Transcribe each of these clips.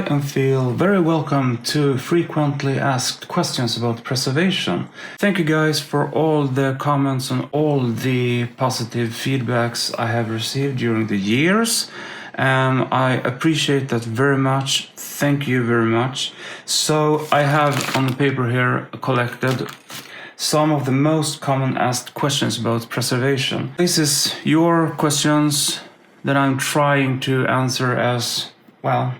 Hi and feel very welcome to frequently asked questions about preservation. Thank you guys for all the comments and all the positive feedbacks I have received during the years. I appreciate that very much. Thank you very much. So I have on the paper here collected some of the most common asked questions about preservation. This is your questions that I'm trying to answer as well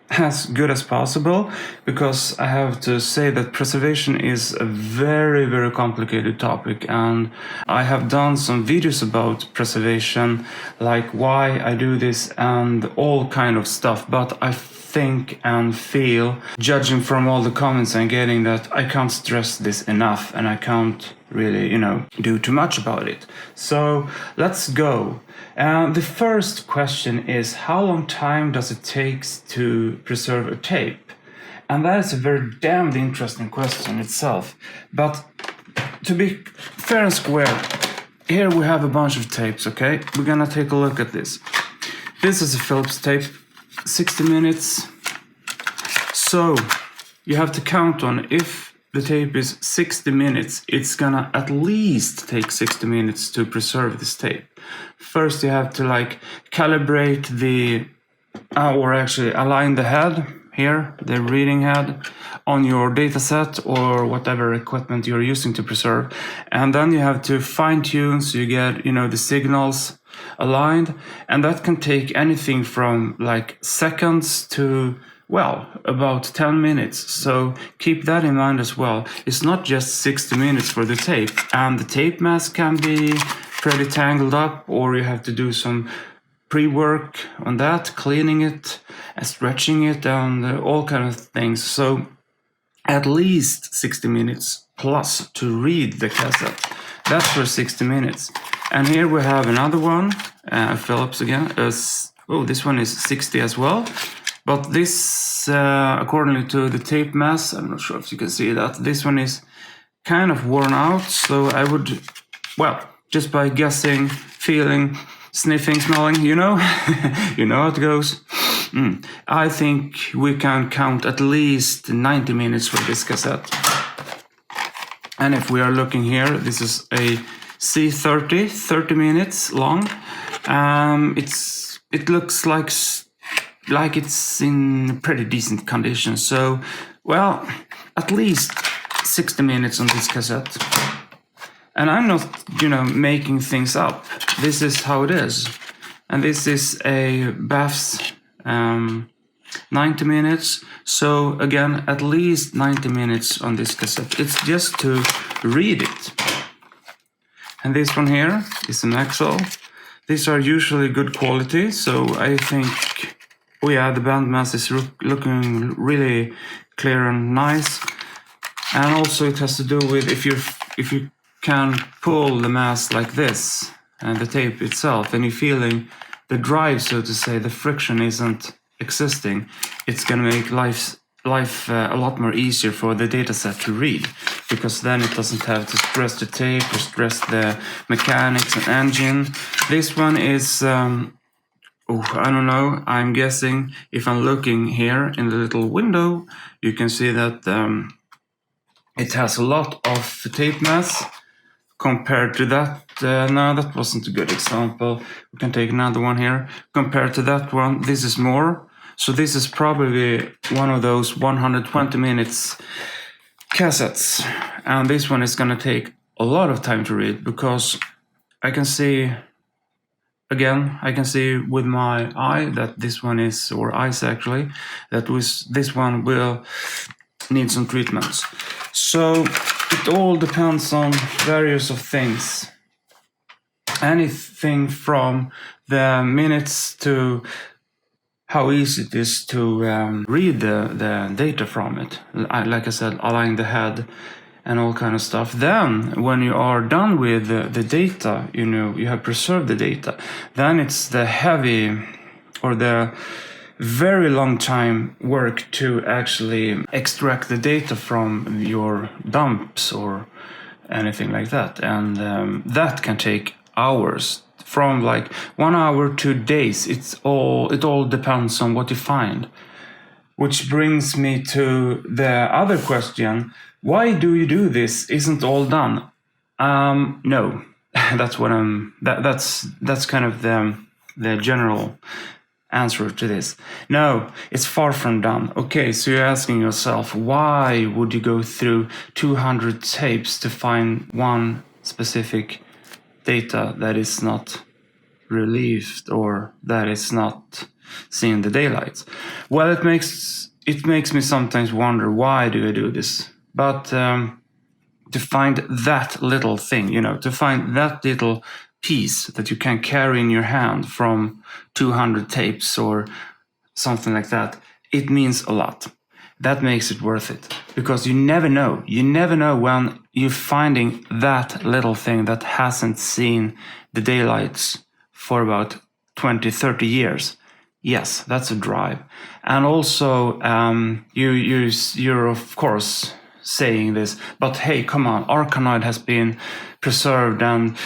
as good as possible, because I have to say that preservation is a very, very complicated topic, and I have done some videos about preservation, like why I do this and all kind of stuff, but I think and feel, judging from all the comments I'm getting, that I can't stress this enough and I can't really, do too much about it. So let's go. The first question is, how long time does it take to preserve a tape? And that is a very damned interesting question itself. But to be fair and square, here we have a bunch of tapes, okay? We're gonna take a look at this. This is a Phillips tape, 60 minutes. So you have to count on, if the tape is 60 minutes, it's gonna at least take 60 minutes to preserve this tape. First you have to calibrate the, or actually align the head here, the reading head, on your dataset or whatever equipment you're using to preserve. And then you have to fine tune so you get, the signals aligned. And that can take anything from seconds to, about 10 minutes. So keep that in mind as well. It's not just 60 minutes for the tape, and the tape mask can be pretty tangled up, or you have to do some pre-work on that, cleaning it, stretching it, and all kind of things. So at least 60 minutes plus to read the cassette. That's for 60 minutes. And here we have another one, Phillips again. This one is 60 as well. But this, according to the tape mass, I'm not sure if you can see that, this one is kind of worn out. So I would, just by guessing, feeling, sniffing, smelling, you know how it goes. I think we can count at least 90 minutes for this cassette. And if we are looking here, this is a C30, 30 minutes long. It looks like it's in pretty decent condition. So, at least 60 minutes on this cassette. And I'm not, making things up. This is how it is. And this is a BAFS 90 minutes. So again, at least 90 minutes on this cassette. It's just to read it. And this one here is an Excel. These are usually good quality. So I think, the band mass is looking really clear and nice. And also it has to do with if you can pull the mass like this, and the tape itself, and you're feeling the drive, so to say, the friction isn't existing, it's gonna make life a lot more easier for the dataset to read, because then it doesn't have to stress the tape or stress the mechanics and engine. This one is, I don't know, I'm guessing, if I'm looking here in the little window, you can see that it has a lot of tape mass compared to that. No, that wasn't a good example. We can take another one here. Compared to that one, this is more. So this is probably one of those 120 minutes cassettes. And this one is gonna take a lot of time to read, because I can see with my eye that this one is, or eyes actually, this one will need some treatments. So it all depends on various of things. Anything from the minutes to how easy it is to read the data from it. Like I said, align the head and all kind of stuff. Then when you are done with the data, you have preserved the data, then it's the heavy or the very long time work to actually extract the data from your dumps or anything like that. And that can take hours, from 1 hour to days. It all depends on what you find. Which brings me to the other question: why do you do this? Isn't all done? No, that's what I'm. That's kind of the general answer to this. No, it's far from done. Okay, so you're asking yourself, why would you go through 200 tapes to find one specific data that is not relieved or that is not seeing the daylight? Well, it makes me sometimes wonder, why do I do this? But to find that little thing, to find that little piece that you can carry in your hand from 200 tapes or something like that, it means a lot. That makes it worth it, because you never know when you're finding that little thing that hasn't seen the daylights for about 20-30 years. Yes, that's a drive. And also you're of course saying this, but hey, come on, Arkanoid has been preserved and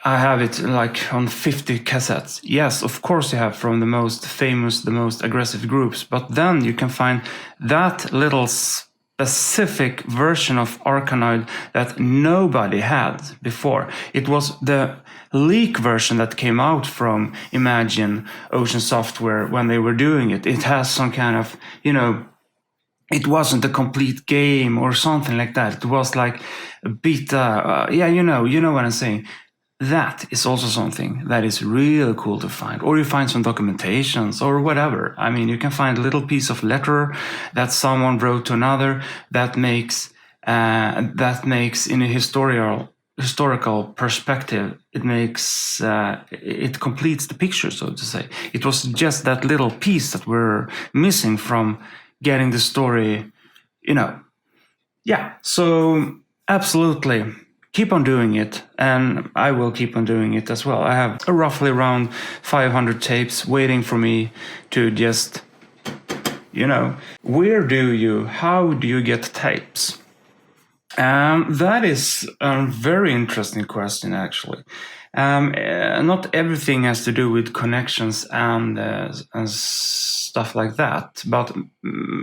I have it like on 50 cassettes. Yes, of course you have, from the most famous, the most aggressive groups, but then you can find that little specific version of Arkanoid that nobody had before. It was the leak version that came out from Imagine Ocean Software when they were doing it. It has some kind of, it wasn't a complete game or something like that. It was like a beta. You know what I'm saying. That is also something that is really cool to find. Or you find some documentations or whatever. I mean, you can find a little piece of letter that someone wrote to another that makes in a historical perspective, it completes the picture, so to say. It was just that little piece that we're missing from getting the story, Yeah, so absolutely. Keep on doing it, and I will keep on doing it as well. I have roughly around 500 tapes waiting for me to just, how do you get tapes? That is a very interesting question, actually. Not everything has to do with connections and stuff like that, but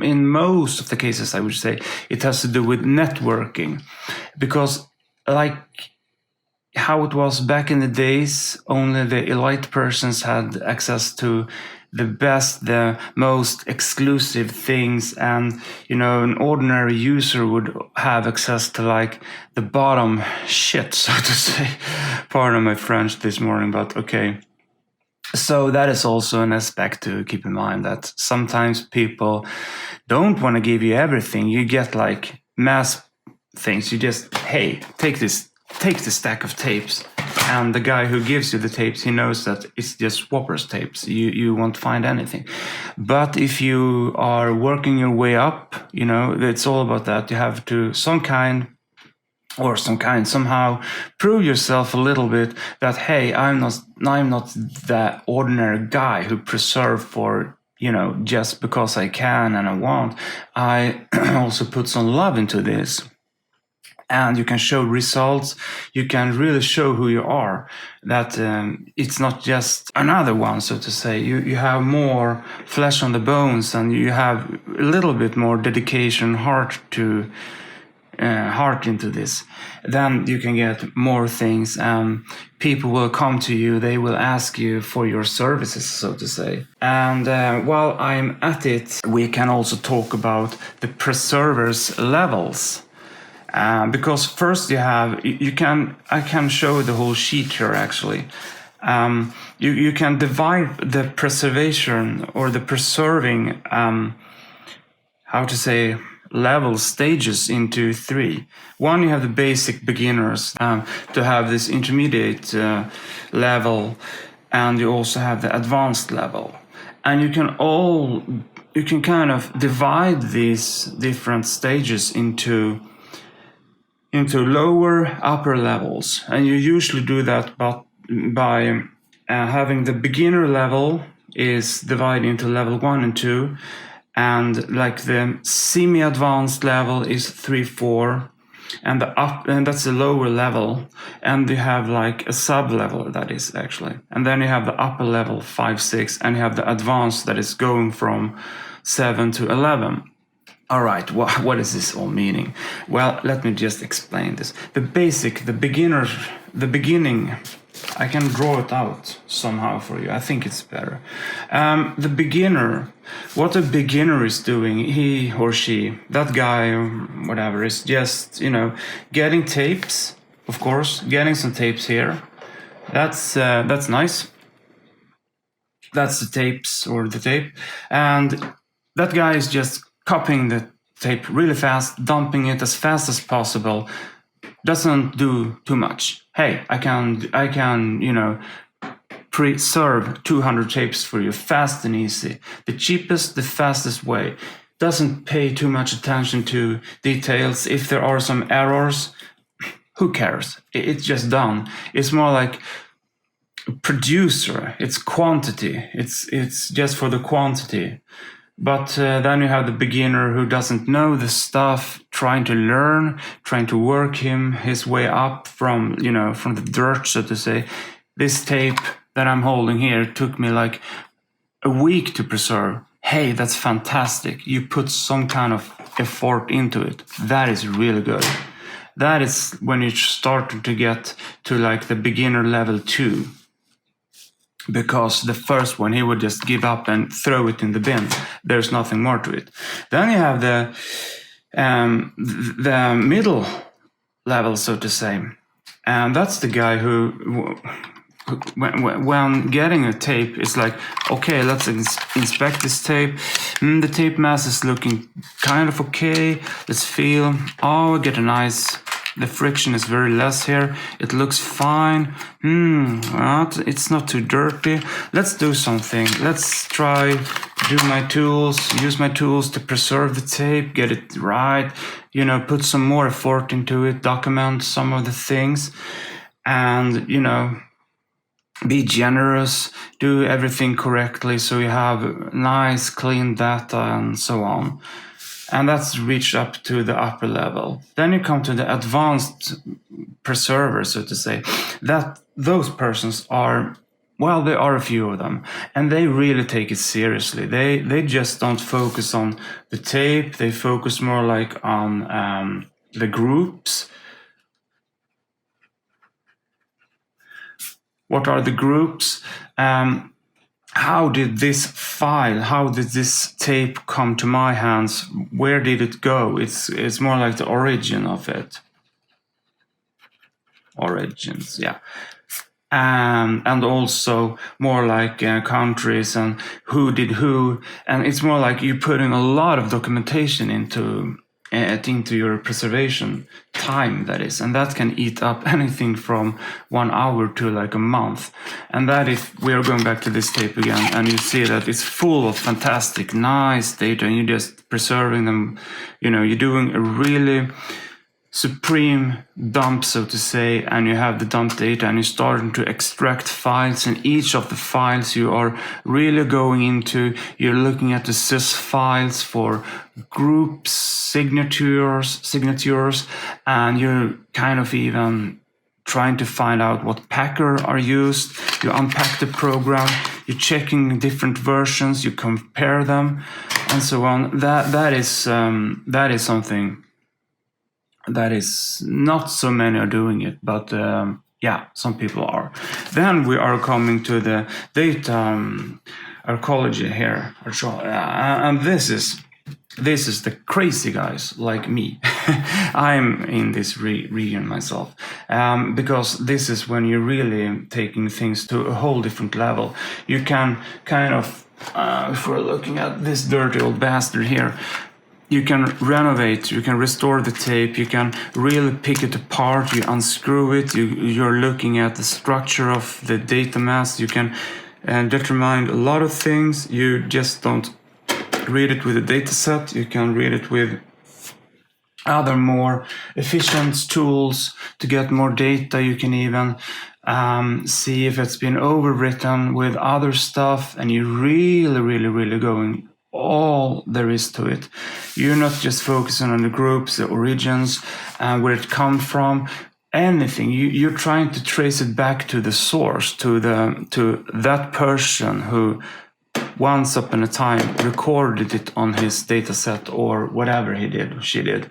in most of the cases, I would say it has to do with networking, because like how it was back in the days, only the elite persons had access to the best, the most exclusive things, and an ordinary user would have access to like the bottom shit, so to say. Pardon my French this morning, but okay. So that is also an aspect to keep in mind, that sometimes people don't want to give you everything. You get like mass things. You just, hey, take this stack of tapes, and the guy who gives you the tapes, he knows that it's just Whopper's tapes. You won't find anything. But if you are working your way up, it's all about that. You have to somehow prove yourself a little bit that, hey, I'm not the ordinary guy who preserve for just because I can and I want. I also put some love into this. And you can show results. You can really show who you are. That it's not just another one, so to say. You have more flesh on the bones, and you have a little bit more dedication, heart into this. Then you can get more things. People will come to you. They will ask you for your services, so to say. And while I'm at it, we can also talk about the preservers levels. Because first I can show the whole sheet here actually. You can divide the preservation or the preserving, level stages into 3. One, you have the basic beginners, to have this intermediate level, and you also have the advanced level. And you can kind of divide these different stages into lower, upper levels. And you usually do that by having the beginner level is divided into level 1 and 2, and like the semi-advanced level is 3, 4, and that's the lower level, and you have like a sub-level, that is actually, and then you have the upper level 5, 6, and you have the advanced that is going from 7 to 11. All right, what is this all meaning? Well, let me just explain this. The beginning, I can draw it out somehow for you. I think it's better. The beginner, what a beginner is doing, he or she, that guy, whatever, is just, getting tapes, of course, getting some tapes here. That's nice. That's the tapes or the tape. And that guy is just copying the tape really fast, dumping it as fast as possible. Doesn't do too much. Hey, I can preserve 200 tapes for you, fast and easy. The cheapest, the fastest way. Doesn't pay too much attention to details. If there are some errors, who cares? It's just done. It's more like producer. It's quantity. It's just for the quantity. But then you have the beginner who doesn't know the stuff, trying to learn, trying to work his way up from the dirt, so to say. This tape that I'm holding here took me like a week to preserve. Hey, that's fantastic. You put some kind of effort into it. That is really good. That is when you start to get to like the beginner level 2. Because the first one, he would just give up and throw it in the bin. There's nothing more to it. Then you have the middle level, so to say. And that's the guy who when getting a tape, it's like, okay, let's inspect this tape. The tape mass is looking kind of okay. Let's feel. Oh, we get a nice... The friction is very less here. It looks fine. It's not too dirty. Let's do something. Let's try use my tools to preserve the tape, get it right, put some more effort into it, document some of the things, and, be generous, do everything correctly so you have nice, clean data and so on. And that's reached up to the upper level. Then you come to the advanced preserver, so to say. That those persons are, well, there are a few of them, and they really take it seriously. They just don't focus on the tape. They focus more like on the groups. What are the groups? How did this tape come to my hands? Where did it go? It's more like the origin of it. Origins, yeah. And also more like countries and who did who. And it's more like you're putting a lot of documentation into your preservation time, that is, and that can eat up anything from 1 hour to like a month. And that, if we are going back to this tape again, and you see that it's full of fantastic, nice data, and you're just preserving them, you're doing a really supreme dump, so to say, and you have the dump data and you're starting to extract files, and each of the files you are really going into, you're looking at the sys files for groups, signatures, and you're kind of even trying to find out what packer are used. You unpack the program, you're checking different versions, you compare them, and so on. That is something that is not so many are doing it, but some people are. Then we are coming to the data archaeology here, and this is the crazy guys like me. I'm in this region myself, because this is when you're really taking things to a whole different level. You can kind of, if we're looking at this dirty old bastard here, you can renovate, you can restore the tape, you can really pick it apart, you unscrew it, you're looking at the structure of the data mass, you can determine a lot of things. You just don't read it with a data set, you can read it with other more efficient tools to get more data. You can even see if it's been overwritten with other stuff, and you're really going all there is to it. You're not just focusing on the groups, the origins, where it come from, anything. You're trying to trace it back to the source, to that person who once upon a time recorded it on his data set or whatever he did or she did.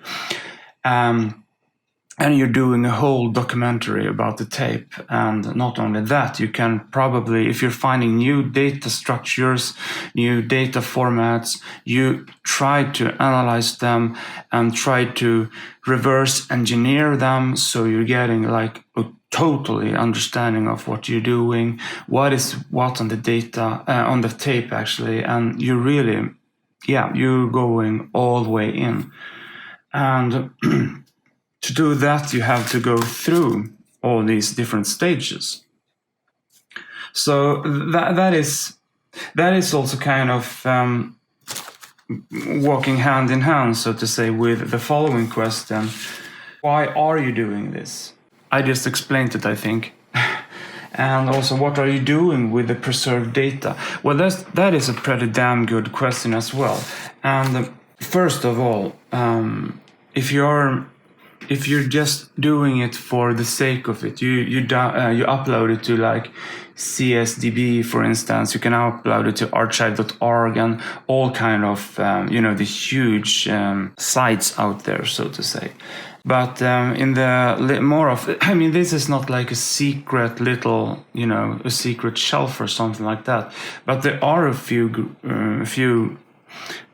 And you're doing a whole documentary about the tape. And not only that, you can probably, if you're finding new data structures, new data formats, you try to analyze them and try to reverse engineer them. So you're getting like a totally understanding of what you're doing, what is what on the data, on the tape actually. And you really, you're going all the way in. And to do that, you have to go through all these different stages. So that is also kind of walking hand in hand, so to say, with the following question: why are you doing this? I just explained it, I think. And also, what are you doing with the preserved data? Well, that is a pretty damn good question as well. And first of all, if you're just doing it for the sake of it, you upload it to like CSDB, for instance. You can upload it to archive.org and all kind of the huge sites out there, so to say. But in the more of, I mean, this is not like a secret little, a secret shelf or something like that. But there are a few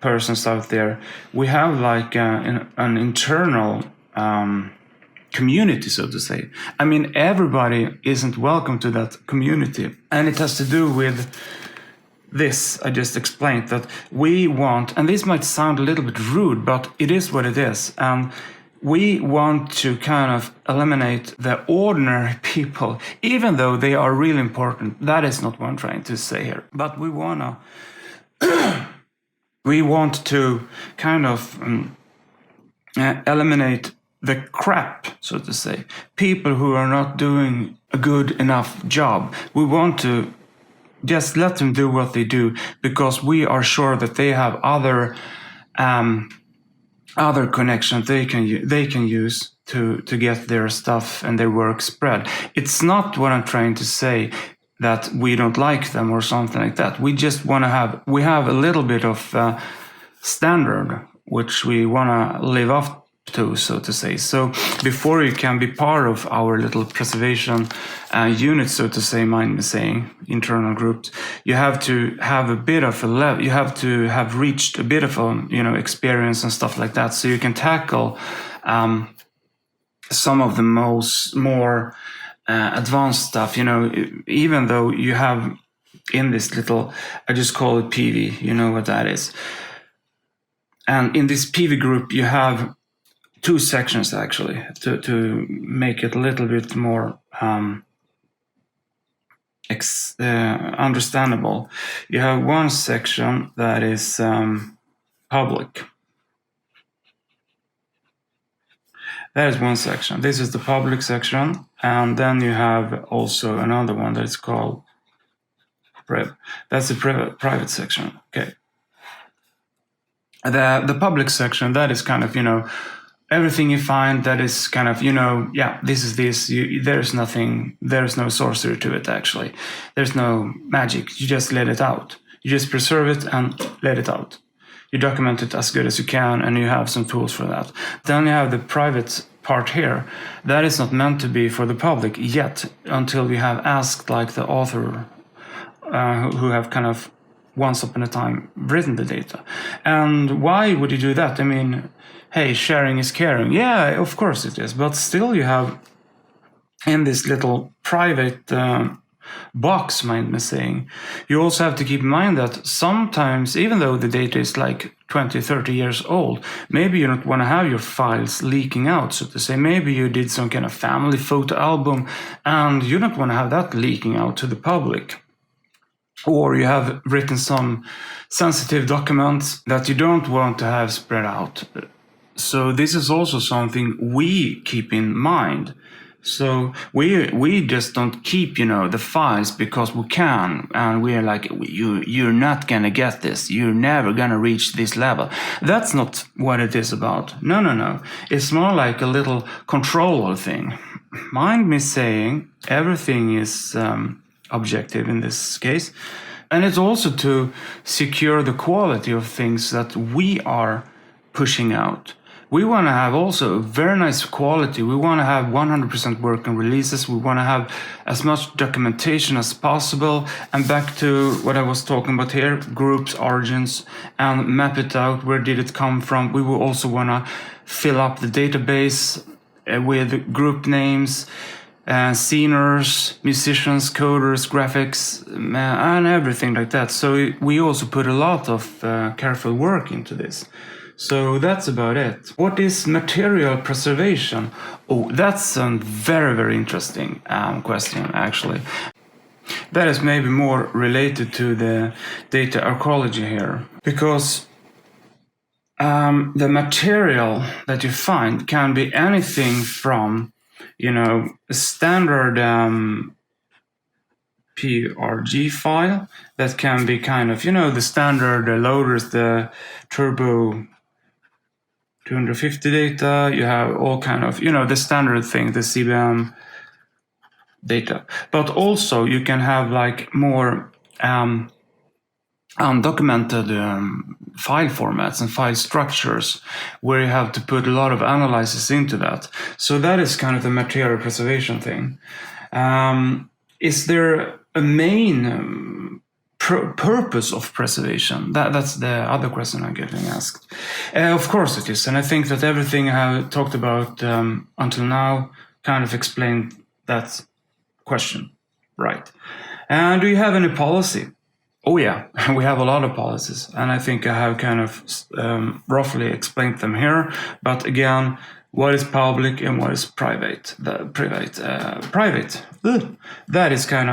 persons out there. We have like an internal community, so to say. I mean, everybody isn't welcome to that community. And it has to do with this I just explained, that we want, and this might sound a little bit rude, but it is what it is. We want to kind of eliminate the ordinary people, even though they are really important. That is not what I'm trying to say here. But we want to kind of eliminate the crap, so to say. People who are not doing a good enough job. We want to just let them do what they do, because we are sure that they have other connections they can use to get their stuff and their work spread. It's not what I'm trying to say that we don't like them or something like that. We just want to we have a little bit of standard which we want to live up to, so to say. So before you can be part of our little preservation unit, so to say, mind me saying, internal groups, you have to have a bit of a level, you have to have reached a bit of a, experience and stuff like that, so you can tackle some of the more advanced stuff, even though you have in this little, I just call it PV, you know what that is. And in this PV group, you have two sections actually to make it a little bit more understandable. You have one section that is public. That is one section. This is the public section, and then you have also another one that is called Priv. That's the private section. Okay. The public section, that is kind of, everything you find that is kind of, this is this. There's no sorcery to it, actually. There's no magic. You just let it out. You just preserve it and let it out. You document it as good as you can, and you have some tools for that. Then you have the private part here. That is not meant to be for the public yet, until we have asked like the author who have kind of once upon a time written the data. And why would you do that? I mean, hey, sharing is caring. Yeah, of course it is. But still you have in this little private box, mind me saying, you also have to keep in mind that sometimes, even though the data is like 20, 30 years old, maybe you don't want to have your files leaking out, so to say. Maybe you did some kind of family photo album and you don't want to have that leaking out to the public. Or you have written some sensitive documents that you don't want to have spread out. So this is also something we keep in mind. So we just don't keep, the files because we can, and we're like, you're not gonna get this. You're never gonna reach this level. That's not what it is about. No. It's more like a little control thing. Mind me saying, everything is objective in this case. And it's also to secure the quality of things that we are pushing out. We want to have also very nice quality. We want to have 100% working releases. We want to have as much documentation as possible. And back to what I was talking about here, groups, origins, and map it out. Where did it come from? We will also want to fill up the database with group names, sceners, musicians, coders, graphics, and everything like that. So we also put a lot of careful work into this. So that's about it. What is material preservation? Oh, that's a very, very interesting question, actually. That is maybe more related to the data archaeology here. Because the material that you find can be anything from, a standard PRG file that can be kind of, the standard loaders, the Turbo 250 data, you have all kind of, the standard thing, the CBM data. But also you can have like more undocumented file formats and file structures where you have to put a lot of analysis into that. So that is kind of the material preservation thing. Is there a main purpose of preservation? That's the other question I'm getting asked. Of course it is, and I think that everything I have talked about until now kind of explained that question, right? And do you have any policy? Oh yeah, we have a lot of policies, and I think I have kind of roughly explained them here. But again, what is public and what is private? That is kind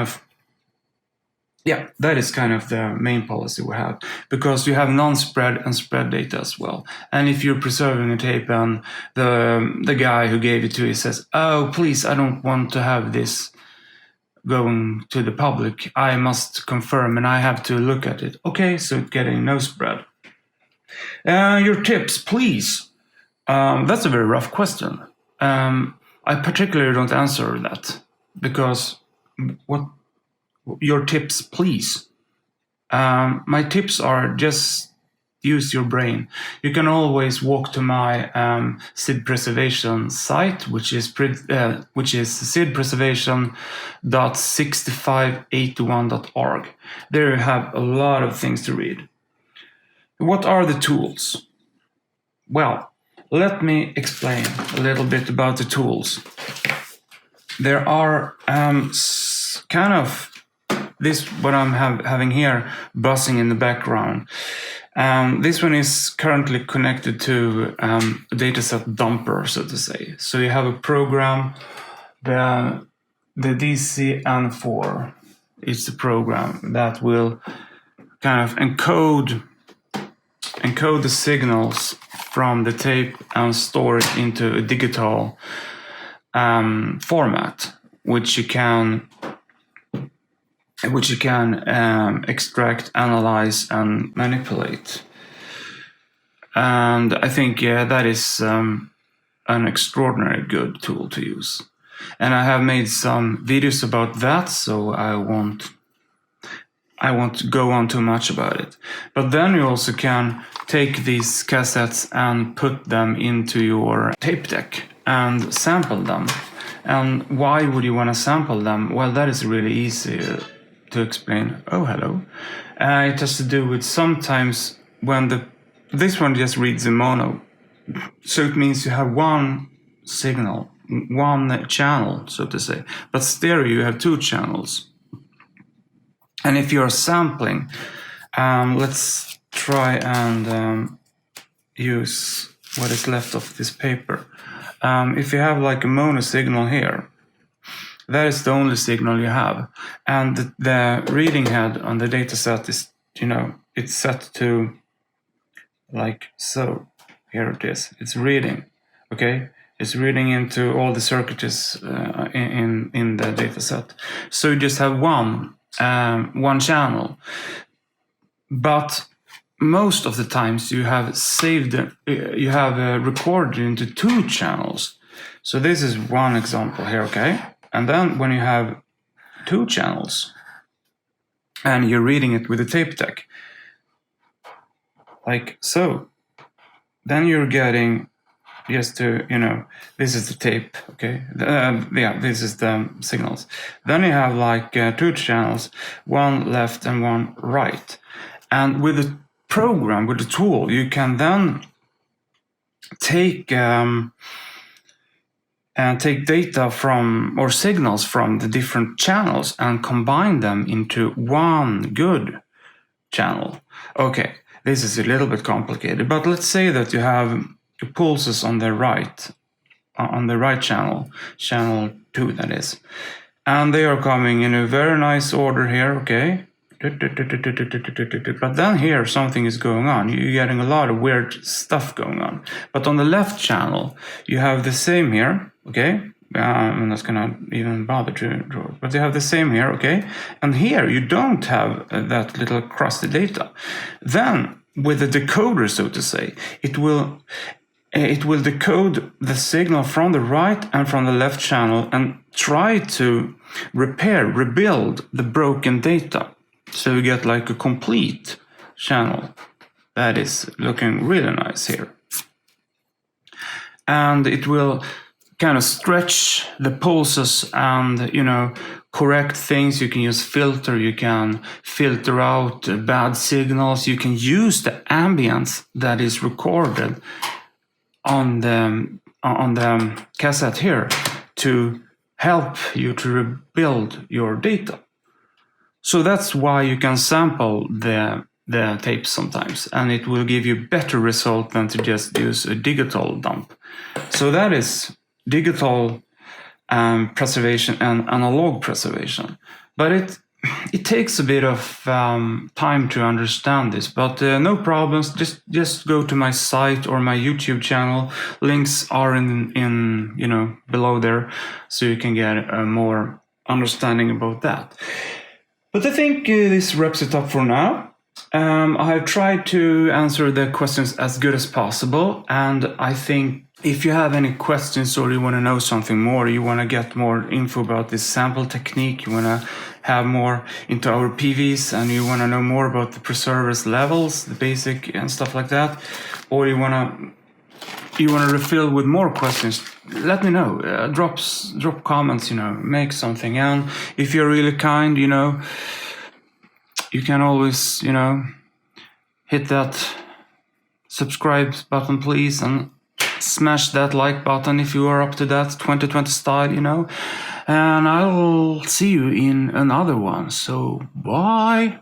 of the main policy we have, because you have non-spread and spread data as well. And if you're preserving a tape and the guy who gave it to you says, "Oh, please, I don't want to have this going to the public. I must confirm and I have to look at it." Okay, so it's getting no spread. Your tips, please. That's a very rough question. I particularly don't answer that, because what your tips, please. My tips are just use your brain. You can always walk to my SID preservation site, which is sidpreservation.6581.org. There you have a lot of things to read. What are the tools? Well, let me explain a little bit about the tools. There are kind of this, what I'm having here, buzzing in the background. This one is currently connected to a dataset dumper, so to say. So you have a program, the DCN4 is the program that will kind of encode the signals from the tape and store it into a digital format, which you can extract, analyze, and manipulate. And I think, that is an extraordinary good tool to use. And I have made some videos about that, so I won't go on too much about it. But then you also can take these cassettes and put them into your tape deck and sample them. And why would you want to sample them? Well, that is really easy to explain. Oh, hello. It has to do with sometimes when this one just reads a mono. So it means you have one signal, one channel, so to say. But stereo, you have two channels. And if you're sampling, let's try and use what is left of this paper. If you have like a mono signal here, that is the only signal you have. And the reading head on the dataset is, it's set to like so. Here it is. It's reading. Okay? It's reading into all the circuitries in the dataset. So you just have one channel. But most of the times you have recorded into two channels. So this is one example here, okay? And then when you have two channels, and you're reading it with a tape deck, like so. Then you're getting, just to, this is the tape, okay? Yeah, this is the signals. Then you have like 2 channels, one left and one right. And with the program, with the tool, you can then take data from, or signals from, the different channels and combine them into one good channel. Okay, this is a little bit complicated, but let's say that you have pulses on the right channel 2, that is, and they are coming in a very nice order here, okay? But then here something is going on. You're getting a lot of weird stuff going on. But on the left channel, you have the same here, okay? I'm not gonna even bother to draw it, but you have the same here, okay? And here you don't have that little crusty data. Then with the decoder, so to say, it will decode the signal from the right and from the left channel and try to rebuild the broken data. So you get like a complete channel that is looking really nice here. And it will kind of stretch the pulses and, correct things. You can use filter, you can filter out bad signals, you can use the ambience that is recorded on the cassette here to help you to rebuild your data. So that's why you can sample the tapes sometimes, and it will give you better result than to just use a digital dump. So that is digital preservation and analog preservation. But it takes a bit of time to understand this, but no problems. Just go to my site or my YouTube channel. Links are in below there, so you can get a more understanding about that. But I think this wraps it up for now. I have tried to answer the questions as good as possible, and I think if you have any questions or you want to know something more, you want to get more info about this sample technique, you want to have more into our PVs, and you want to know more about the preservers levels, the basic and stuff like that, or you want to refill with more questions, let me know. Drop comments, make something. And if you're really kind, you can always, hit that subscribe button, please, and smash that like button if you are up to that 2020 style, and I will see you in another one. So bye.